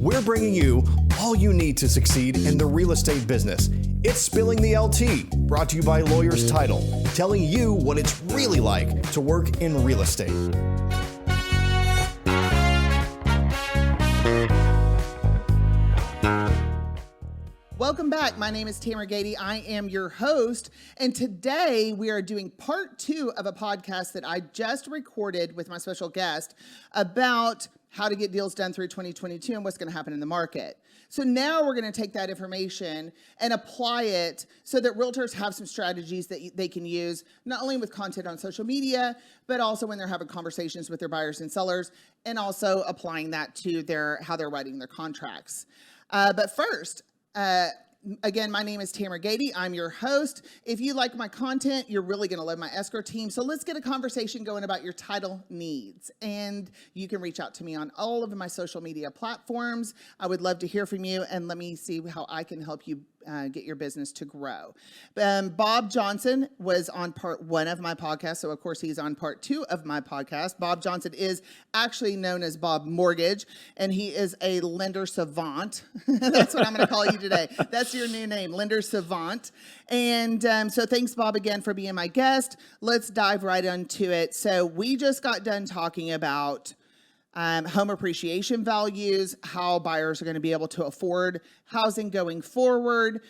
we're bringing you all you need to succeed in the real estate business. It's Spilling the LT, brought to you by Lawyers Title, telling you what it's really like to work in real estate. Welcome back. My name is Tamara Gady. I am your host. And today we are doing part 2 of a podcast that I just recorded with my special guest about how to get deals done through 2022 and what's going to happen in the market. So now we're going to take that information and apply it so that realtors have some strategies that they can use, not only with content on social media, but also when they're having conversations with their buyers and sellers, and also applying that to how they're writing their contracts. But first, again, my name is Tamara Gady. I'm your host. If you like my content, you're really going to love my escrow team. So let's get a conversation going about your title needs. And you can reach out to me on all of my social media platforms. I would love to hear from you, and let me see how I can help you get your business to grow. Bob Johnson was on part 1 of my podcast, so of course he's on part 2 of my podcast. Bob Johnson is actually known as Bob Mortgage, and he is a lender savant. That's what I'm going to call you today. That's your new name, lender savant. And so thanks, Bob, again for being my guest. Let's dive right into it. So we just got done talking about home appreciation values, how buyers are going to be able to afford housing going forward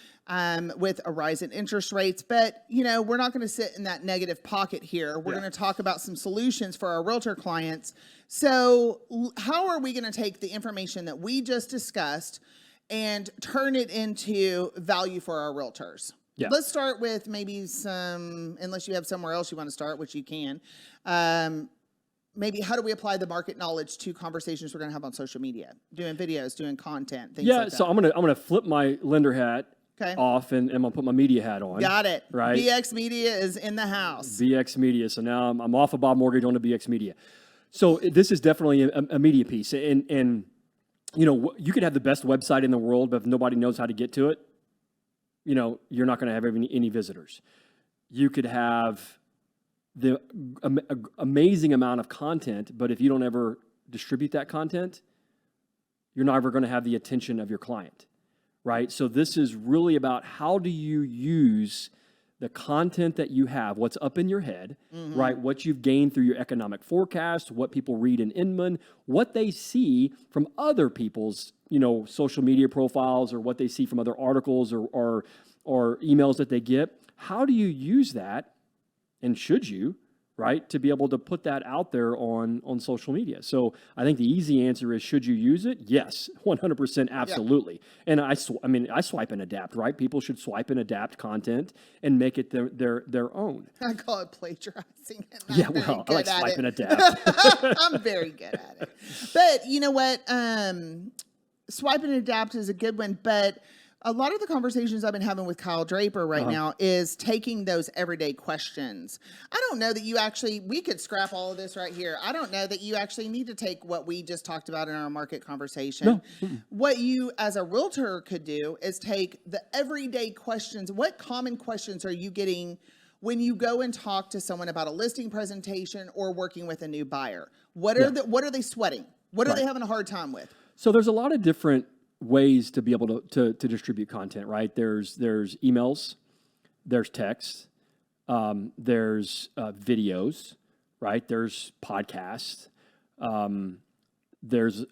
with a rise in interest rates. But, we're not going to sit in that negative pocket here. We're going to talk about some solutions for our realtor clients. So how are we going to take the information that we just discussed and turn it into value for our realtors? Yeah. Let's start with maybe some, unless you have somewhere else you want to start, which you can, maybe how do we apply the market knowledge to conversations we're going to have on social media, doing videos, doing content, things like that? So I'm gonna flip my lender hat off and I'm gonna put my media hat on. Got it. Right. BX Media is in the house. BX Media. So now I'm off of Bob Mortgage on to BX Media. So this is definitely a media piece, and you could have the best website in the world, but if nobody knows how to get to it, you're not going to have any visitors. You could have the amazing amount of content, but if you don't ever distribute that content, you're never going to have the attention of your client, right? So this is really about how do you use the content that you have, what's up in your head, right? What you've gained through your economic forecast, what people read in Inman, what they see from other people's, social media profiles, or what they see from other articles or emails that they get. How do you use that? And should you, right, to be able to put that out there on social media? So I think the easy answer is, should you use it? Yes, 100%, absolutely. Yeah. And I swipe and adapt, right? People should swipe and adapt content and make it their own. I call it plagiarizing. Yeah, well, I like swipe and adapt. I'm very good at it. But you know what? Swipe and adapt is a good one, but a lot of the conversations I've been having with Kyle Draper right now is taking those everyday questions. I don't know that we could scrap all of this right here. I don't know that you actually need to take what we just talked about in our market conversation. No. What you as a realtor could do is take the everyday questions. What common questions are you getting when you go and talk to someone about a listing presentation or working with a new buyer? What are they sweating? What are they having a hard time with? So there's a lot of different ways to be able to distribute content, right? There's emails, there's text, there's videos, right? There's podcasts, there's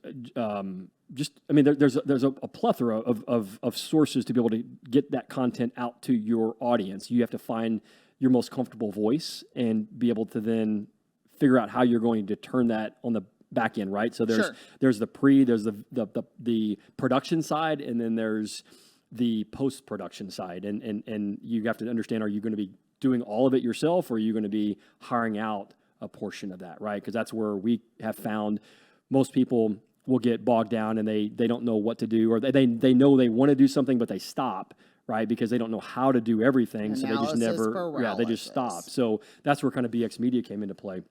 there's a plethora of sources to be able to get that content out to your audience. You have to find your most comfortable voice and be able to then figure out how you're going to turn that on the back end, right? So there's there's the production side, and then there's the post-production side, and you have to understand, are you going to be doing all of it yourself, or are you going to be hiring out a portion of that, right? Because that's where we have found most people will get bogged down and they don't know what to do, or they know they want to do something, but they stop, right? Because they don't know how to do everything. So they just they just stop. So that's where kind of BX Media came into play.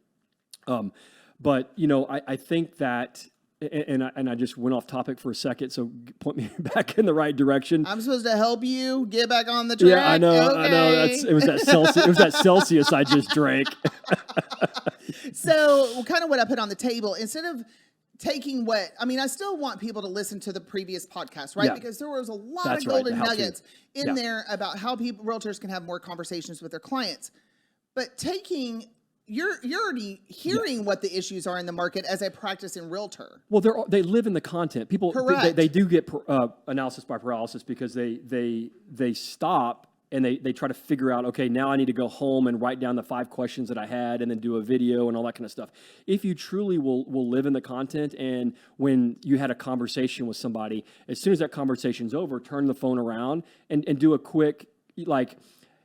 But, I think that, and I just went off topic for a second, so point me back in the right direction. I'm supposed to help you get back on the track? Yeah, I know. Okay. I know. It was that Celsius I just drank. So kind of what I put on the table, instead of taking what, I mean, I still want people to listen to the previous podcast, right? Yeah. Because there was a lot That's of right, golden the how-to. nuggets in Yeah. there about how realtors can have more conversations with their clients. But you're already hearing what the issues are in the market as a practicing realtor. Well, they live in the content. People, Correct. they do get analysis by paralysis because they stop and they try to figure out, okay, now I need to go home and write down the 5 questions that I had and then do a video and all that kind of stuff. If you truly will live in the content, and when you had a conversation with somebody, as soon as that conversation's over, turn the phone around and do a quick, like,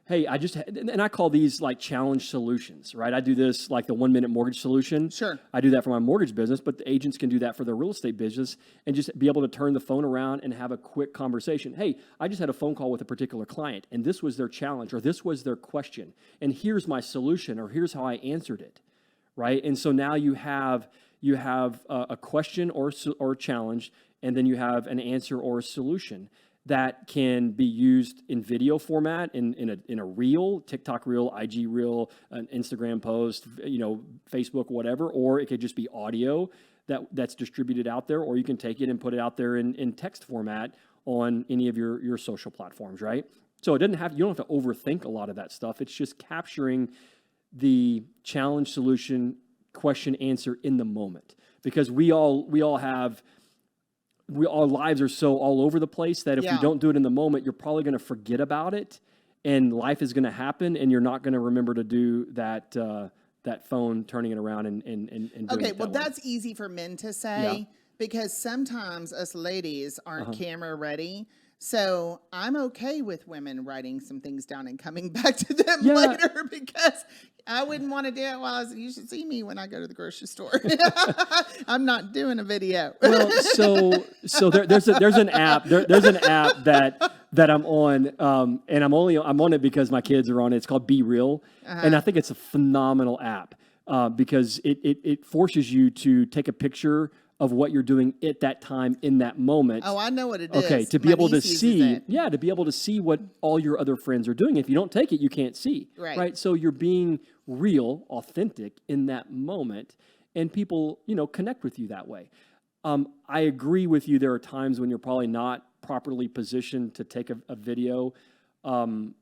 hey, and I call these like challenge solutions, right? I do this like the 1-minute mortgage solution. Sure. I do that for my mortgage business, but the agents can do that for their real estate business and just be able to turn the phone around and have a quick conversation. Hey, I just had a phone call with a particular client and this was their challenge or this was their question. And here's my solution or here's how I answered it, right? And so now you have a question or challenge, and then you have an answer or a solution that can be used in video format, in a reel, TikTok reel, IG reel, an Instagram post, Facebook, whatever, or it could just be audio that's distributed out there, or you can take it and put it out there in text format on any of your social platforms, right? So you don't have to overthink a lot of that stuff. It's just capturing the challenge, solution, question, answer in the moment, because our lives are so all over the place that if you don't do it in the moment, you're probably going to forget about it, and life is going to happen, and you're not going to remember to do that phone, turning it around and doing Okay, it well, that way. that's easy for men to say because sometimes us ladies aren't camera ready. So I'm okay with women writing some things down and coming back to them later, because I wouldn't want to do it while you should see me when I go to the grocery store. I'm not doing a video. Well, so there's an app that I'm on, and I'm on it because my kids are on it. It's called Be Real, and I think it's a phenomenal app because it forces you to take a picture of what you're doing at that time in that moment. Oh, I know what it is. Okay, to be able to see, to be able to see what all your other friends are doing. If you don't take it, you can't see. Right. So you're being real, authentic in that moment, and people, connect with you that way. I agree with you. There are times when you're probably not properly positioned to take a video, in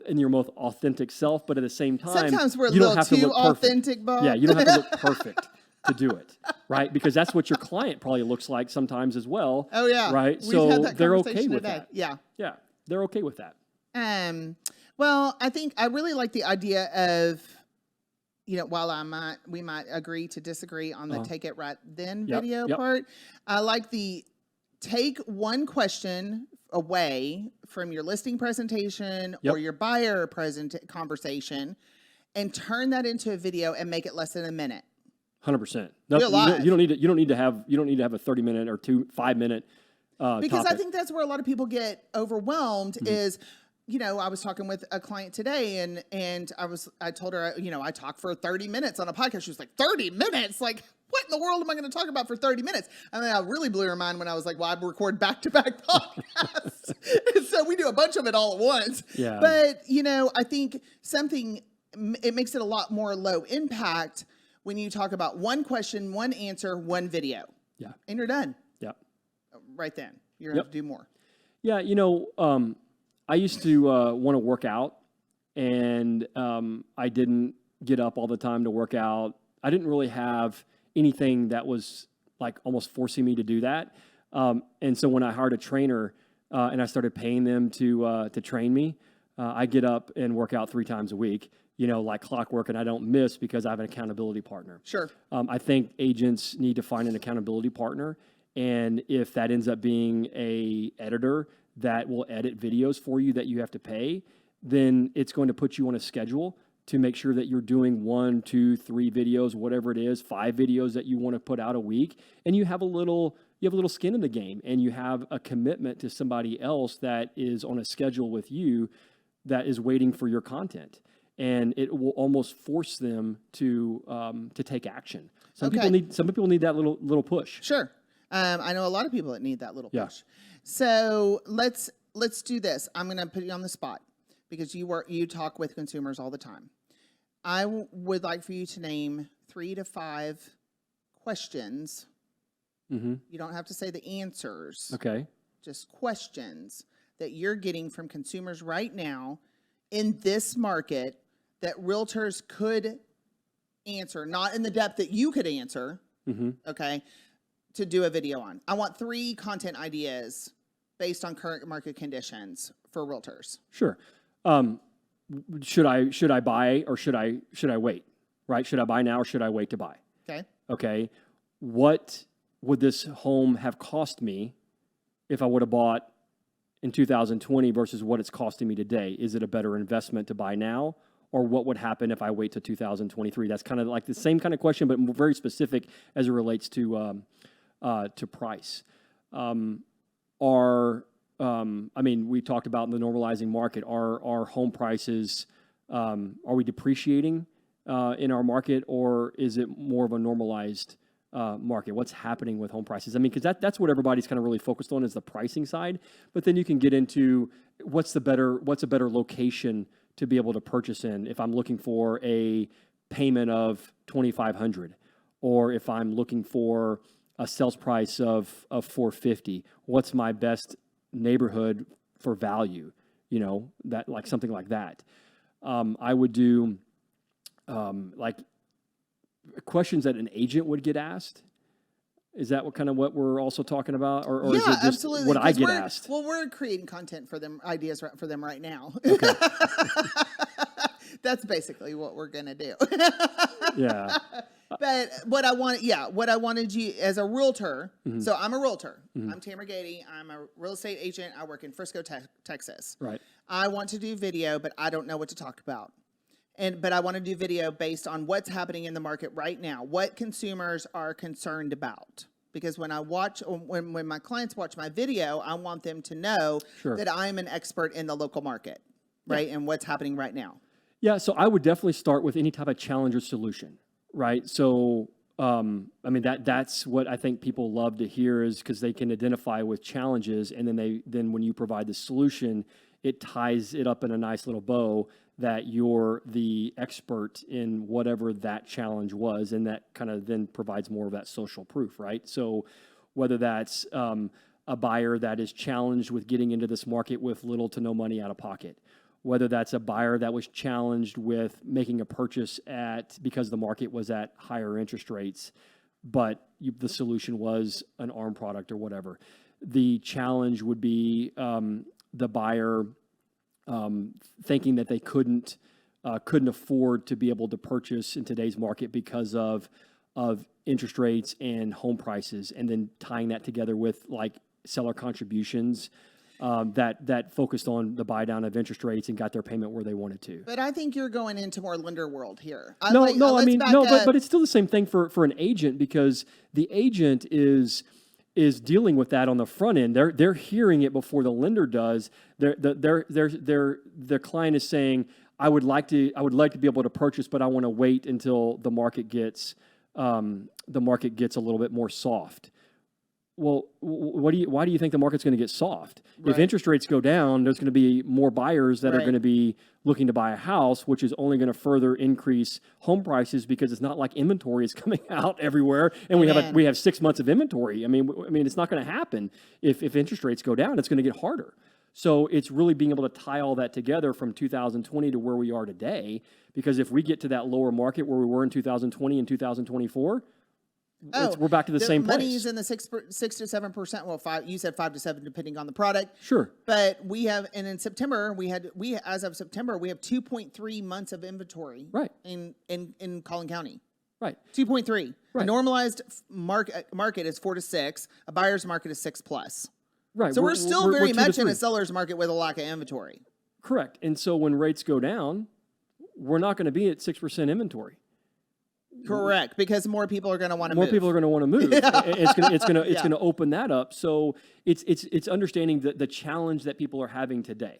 your most authentic self, but at the same time, sometimes we're a you don't little have to too look perfect. authentic, Bob. Yeah, you don't have to look perfect to do it, right? Because that's what your client probably looks like sometimes as well. Oh yeah, right. We've had that they're okay conversation with today. that. Yeah, they're okay with that. Well, I think I really like the idea of, while we might agree to disagree on the take it right then video part. I like the take one question away from your listing presentation or your buyer conversation and turn that into a video and make it less than a minute. 100%. You don't need to have a 30-minute or 5-minute because topic. I think that's where a lot of people get overwhelmed is, I was talking with a client today and I told her, I talk for 30 minutes on a podcast. She was like, 30 minutes? Like, what in the world am I going to talk about for 30 minutes? I mean, I really blew her mind when I was like, well, I record back-to-back podcasts. So we do a bunch of it all at once. Yeah. But, I think it makes it a lot more low impact when you talk about one question, one answer, one video. Yeah. And you're done. Yeah. Right then. You're going to have to do more. Yeah. I used to want to work out, and I didn't get up all the time to work out. I didn't really have anything that was like almost forcing me to do that. And so when I hired a trainer and I started paying them to train me, I get up and work out 3 times a week, like clockwork, and I don't miss because I have an accountability partner. Sure. I think agents need to find an accountability partner. And if that ends up being a editor that will edit videos for you that you have to pay, then it's going to put you on a schedule to make sure that you're doing 1, 2, 3 videos, whatever it is, 5 videos that you want to put out a week. And you have a little skin in the game, and you have a commitment to somebody else that is on a schedule with you that is waiting for your content. And it will almost force them to take action. Some people need that little push. Sure. I know a lot of people that need that little push. So let's do this. I'm going to put you on the spot because you talk with consumers all the time. I would like for you to name 3 to 5 questions. Mm-hmm. You don't have to say the answers. Okay. Just questions that you're getting from consumers right now in this market that realtors could answer, not in the depth that you could answer, okay, to do a video on. I want 3 content ideas based on current market conditions for realtors. Sure. Should I buy or should I wait? Right? Should I buy now or should I wait to buy? Okay. Okay. What would this home have cost me if I would have bought in 2020 versus what it's costing me today? Is it a better investment to buy now, or what would happen if I wait to 2023? That's kind of like the same kind of question, but very specific as it relates to price. I mean, we talked about in the normalizing market, are home prices, are we depreciating in our market, or is it more of a normalized market? What's happening with home prices? I mean, because that's what everybody's kind of really focused on, is the pricing side. But then you can get into what's a better location to be able to purchase in. If I'm looking for a payment of $2,500, or if I'm looking for a sales price of $450, what's my best neighborhood for value? You know, that, like something like that. I would do like questions that an agent would get asked. Is that what we're also talking about, or is it just absolutely. what I get asked? Well, we're creating content for them, ideas for them right now. Okay. That's basically what we're gonna do. Yeah. But what I wanted you as a realtor. So I'm a realtor. I'm Tamara Gady. I'm a real estate agent. I work in Frisco, Texas. Right. I want to do video, but I don't know what to talk about. But I want to do video based on what's happening in the market right now, what consumers are concerned about. Because when my clients watch my video, I want them to know that I'm an expert in the local market, right? And what's happening right now. Yeah, so I would definitely start with any type of challenge or solution, right? So, I mean, that's what I think people love to hear, is because they can identify with challenges, and then when you provide the solution, it ties it up in a nice little bow that you're the expert in whatever that challenge was, and that kind of then provides more of that social proof, right? So whether that's a buyer that is challenged with getting into this market with little to no money out of pocket, whether that's a buyer that was challenged with making a purchase because the market was at higher interest rates, but the solution was an ARM product or whatever. The challenge would be the buyer thinking that they couldn't afford to be able to purchase in today's market because of interest rates and home prices, and then tying that together with like seller contributions that focused on the buy down of interest rates and got their payment where they wanted to. But I think you're going into more lender world here. But it's still the same thing for an agent, because the agent is dealing with that on the front end. They're hearing it before the lender does. The client is saying, I would like to be able to purchase, but I want to wait until the market gets a little bit more soft. Well, why do you think the market's going to get soft? Right. If interest rates go down, there's going to be more buyers that are going to be looking to buy a house, which is only going to further increase home prices, because it's not like inventory is coming out everywhere, and we have 6 months of inventory. I mean, it's not going to happen if interest rates go down. It's going to get harder. So it's really being able to tie all that together from 2020 to where we are today, because if we get to that lower market where we were in 2020 and 2024. We're back to the same place. Money is in the 6 to 7%. Well, 5. You said 5 to 7, depending on the product. Sure. But we have, and in September as of September we have 2.3 months of inventory. Right. In Collin County. Right. 2.3. Right. A normalized market is 4 to 6. A buyer's market is 6+. Right. So we're still very much in a seller's market with a lack of inventory. Correct. And so when rates go down, we're not going to be at 6% inventory. Correct, because more people are going to want to move. More people are going to want to move. It's going to open that up. So it's understanding the challenge that people are having today,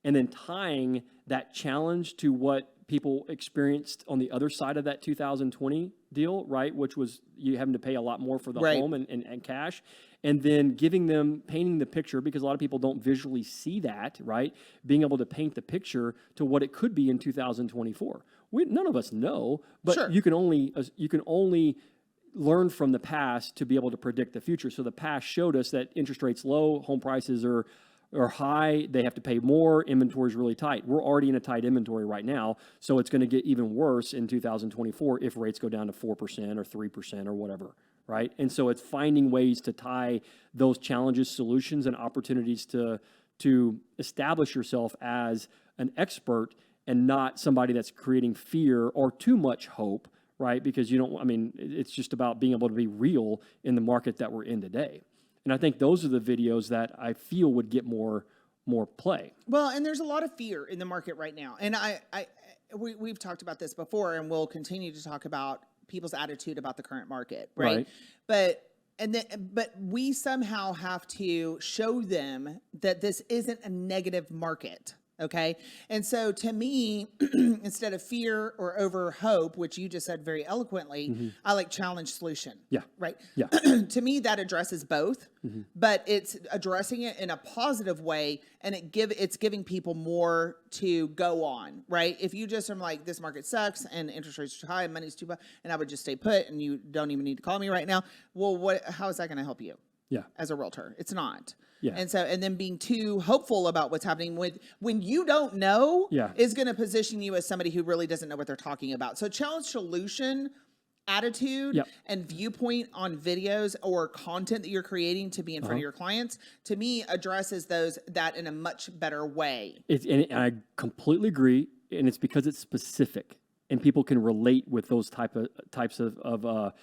and then tying that challenge to what people experienced on the other side of that 2020 deal, right? Which was you having to pay a lot more for the home and cash, and then painting the picture, because a lot of people don't visually see that, right? Being able to paint the picture to what it could be in 2024. None of us know, but you can only learn from the past to be able to predict the future. So the past showed us that interest rates low, home prices are high, they have to pay more, inventory is really tight. We're already in a tight inventory right now, so it's going to get even worse in 2024 if rates go down to 4% or 3% or whatever, right? And so it's finding ways to tie those challenges, solutions, and opportunities to establish yourself as an expert and not somebody that's creating fear or too much hope, right? Because it's just about being able to be real in the market that we're in today. And I think those are the videos that I feel would get more play. Well, and there's a lot of fear in the market right now. And we've talked about this before, and we'll continue to talk about people's attitude about the current market, right? But we somehow have to show them that this isn't a negative market. Okay. And so to me, instead of fear or over hope, which you just said very eloquently, I like challenge solution. Yeah. Right. Yeah. To me, that addresses both, but it's addressing it in a positive way, and it's giving people more to go on. Right. If you just are like, this market sucks and interest rates are too high and money's too high, and I would just stay put and you don't even need to call me right now. Well, how is that going to help you? Yeah. As a realtor? It's not. Yeah. And then being too hopeful about what's happening when you don't know is going to position you as somebody who really doesn't know what they're talking about. So challenge solution, attitude, and viewpoint on videos or content that you're creating to be in front of your clients, to me, addresses that in a much better way. And I completely agree. And it's because it's specific and people can relate with those types of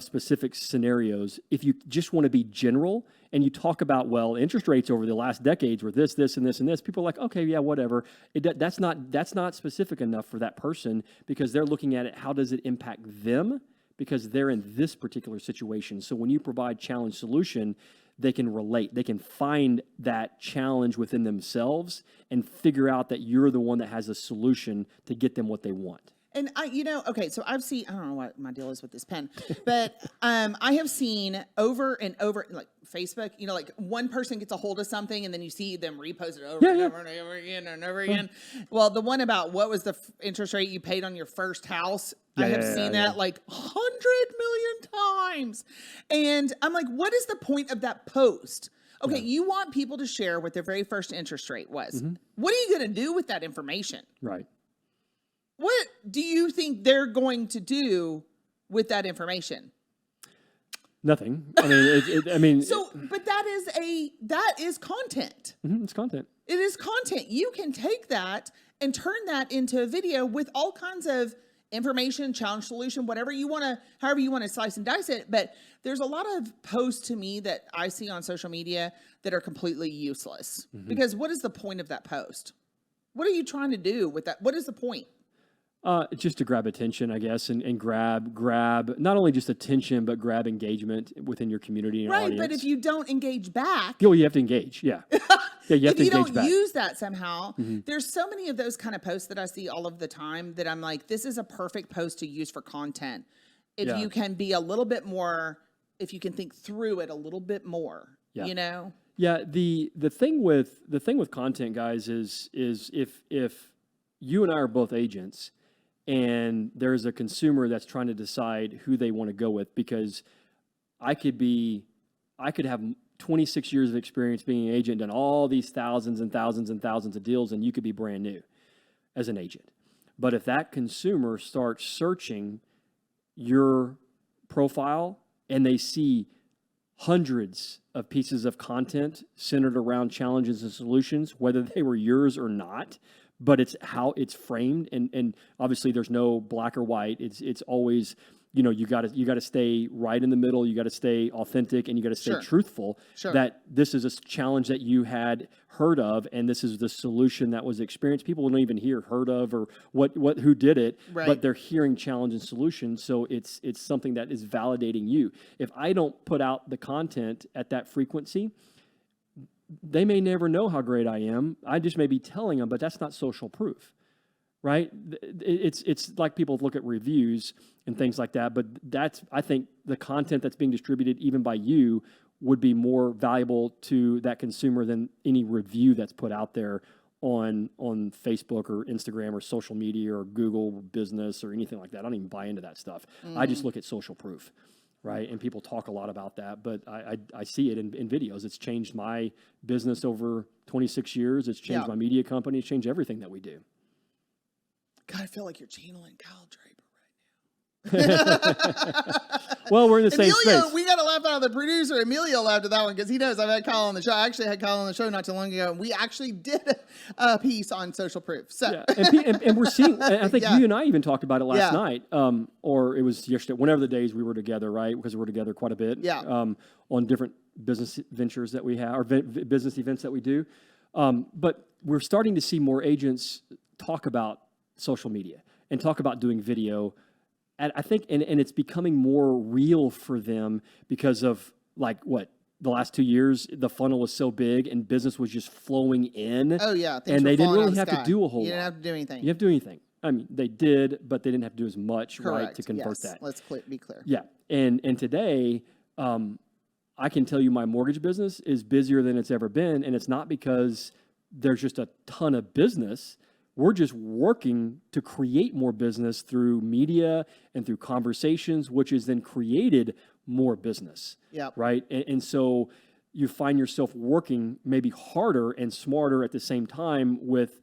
specific scenarios. If you just want to be general and you talk about, well, interest rates over the last decades were this, this, and this, and this, people are like, okay, yeah, whatever. That's not specific enough for that person because they're looking at it, how does it impact them? Because they're in this particular situation. So when you provide challenge solution, they can relate. They can find that challenge within themselves and figure out that you're the one that has a solution to get them what they want. And okay, so I don't know what my deal is with this pen, but I have seen over and over, like Facebook, like one person gets a hold of something and then you see them repost it over and over and over again and over again. Well, the one about what was the interest rate you paid on your first house, I have seen that like 100 million times. And I'm like, what is the point of that post? Okay, you want people to share what their very first interest rate was. What are you going to do with that information? Right. What do you think they're going to do with that information? Nothing. I mean, So, but that is content. It's content. It is content. You can take that and turn that into a video with all kinds of information, challenge solution, however you want to slice and dice it. But there's a lot of posts to me that I see on social media that are completely useless. Because what is the point of that post? What are you trying to do with that? What is the point? Just to grab attention, I guess, and grab not only just attention, but grab engagement within your community and audience. Right, but if you don't engage back... you have to engage, yeah. You have to engage back. If you don't use that somehow, there's so many of those kind of posts that I see all of the time that I'm like, this is a perfect post to use for content. If you can be a little bit more, if you can think through it a little bit more, Yeah, the thing with content, guys, is if you and I are both agents, and there's a consumer that's trying to decide who they want to go with, because I could have 26 years of experience being an agent, done all these thousands and thousands and thousands of deals, and you could be brand new as an agent. But if that consumer starts searching your profile and they see hundreds of pieces of content centered around challenges and solutions, whether they were yours or not, but it's how it's framed, and obviously there's no black or white. It's always, you got to stay right in the middle. You got to stay authentic, and you got to stay truthful. That this is a challenge that you had heard of, and this is the solution that was experienced. People don't even hear heard of or who did it, but they're hearing challenge and solution. So it's something that is validating you. If I don't put out the content at that frequency, they may never know how great I am. I just may be telling them, but that's not social proof, right? It's like people look at reviews and things like that, but I think the content that's being distributed even by you would be more valuable to that consumer than any review that's put out there on Facebook or Instagram or social media or Google business or anything like that. I don't even buy into that stuff. I just look at social proof. right? And people talk a lot about that, but I see it in videos. It's changed my business over 26 years. It's changed my media company. It's changed everything that we do. God, I feel like you're channeling Kyle Draper. Well, we're in the same space. We got to laugh out of the producer. Emilio laughed at that one because he knows I've had Kyle on the show. I actually had Kyle on the show not too long ago, and we actually did a piece on social proof. So, and we're seeing. I think you and I even talked about it last night, or it was yesterday. Whenever the days we were together, right? Because we're together quite a bit. On different business ventures that we have, or business events that we do. But we're starting to see more agents talk about social media and talk about doing video. And I think, and it's becoming more real for them because of the last 2 years, the funnel was so big and business was just flowing in. Oh yeah. And they didn't really have to do a whole lot. You didn't have to do anything. You didn't have to do anything. I mean, they did, but they didn't have to do as much, right, to convert that. Let's be clear. Yeah. And today, I can tell you my mortgage business is busier than it's ever been. And it's not because there's just a ton of business. We're just working to create more business through media and through conversations, which has then created more business. Right. And so you find yourself working maybe harder and smarter at the same time with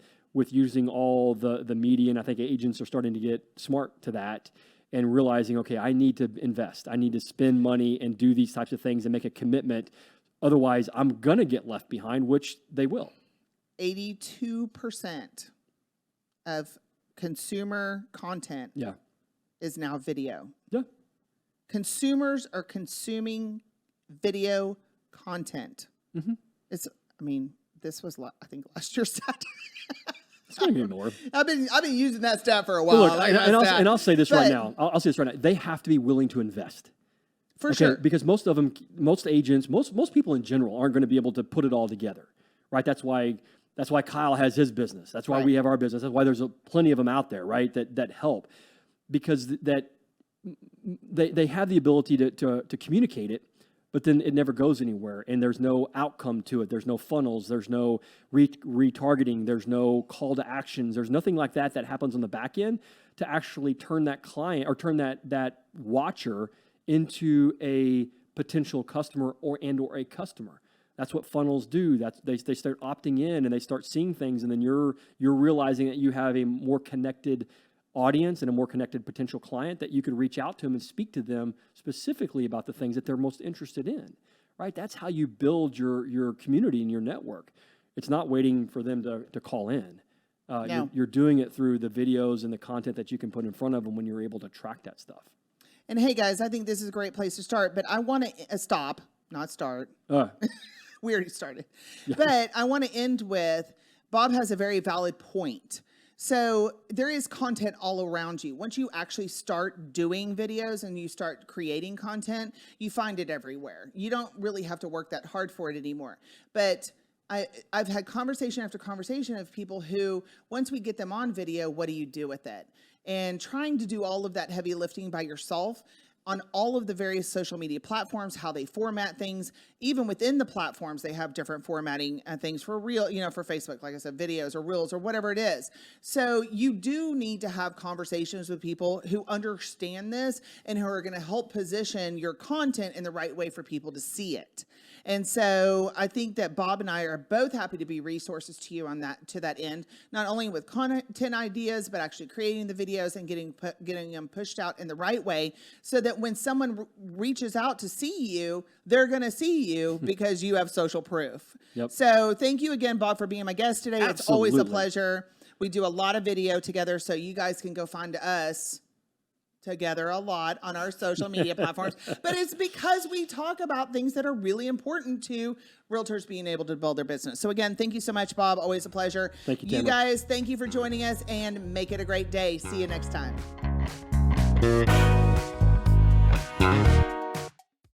using all the media. And I think agents are starting to get smart to that and realizing, okay, I need to invest. I need to spend money and do these types of things and make a commitment. Otherwise, I'm going to get left behind, which they will. 82% of consumer content is now video. Yeah. Consumers are consuming video content. Mm-hmm. This was, I think, last year's stat. It's going to be more. I've been using that stat for a while. Well, look, I'll say this right now. I'll say this right now. They have to be willing to invest. For sure. Because most of them, most agents, most people in general aren't going to be able to put it all together, right? That's why Kyle has his business. That's why we have our business. That's why there's plenty of them out there, right? That help, because they have the ability to communicate it, but then it never goes anywhere, and there's no outcome to it. There's no funnels. There's no retargeting. There's no call to actions. There's nothing like that happens on the back end to actually turn that client or turn that watcher into a potential customer or a customer. That's what funnels do. They start opting in and they start seeing things, and then you're realizing that you have a more connected audience and a more connected potential client that you could reach out to them and speak to them specifically about the things that they're most interested in. Right? That's how you build your community and your network. It's not waiting for them to call in. No. You're doing it through the videos and the content that you can put in front of them when you're able to track that stuff. And hey, guys, I think this is a great place to start, but I want to stop, not start. We already started. Yeah. But I want to end with, Bob has a very valid point. So there is content all around you. Once you actually start doing videos and you start creating content, you find it everywhere. You don't really have to work that hard for it anymore. But I've had conversation after conversation of people who, once we get them on video, what do you do with it? And trying to do all of that heavy lifting by yourself on all of the various social media platforms, how they format things. Even within the platforms, they have different formatting things for real, for Facebook, like I said, videos or reels or whatever it is. So you do need to have conversations with people who understand this and who are going to help position your content in the right way for people to see it. And so I think that Bob and I are both happy to be resources to you to that end, not only with content ideas, but actually creating the videos and getting them pushed out in the right way so that when someone reaches out to see you, they're going to see you because you have social proof. Yep. So thank you again, Bob, for being my guest today. Absolutely. It's always a pleasure. We do a lot of video together, so you guys can go find us together a lot on our social media platforms, but it's because we talk about things that are really important to realtors being able to build their business. So again, thank you so much, Bob. Always a pleasure. Thank you, Tamara. You guys, thank you for joining us, and make it a great day. See you next time.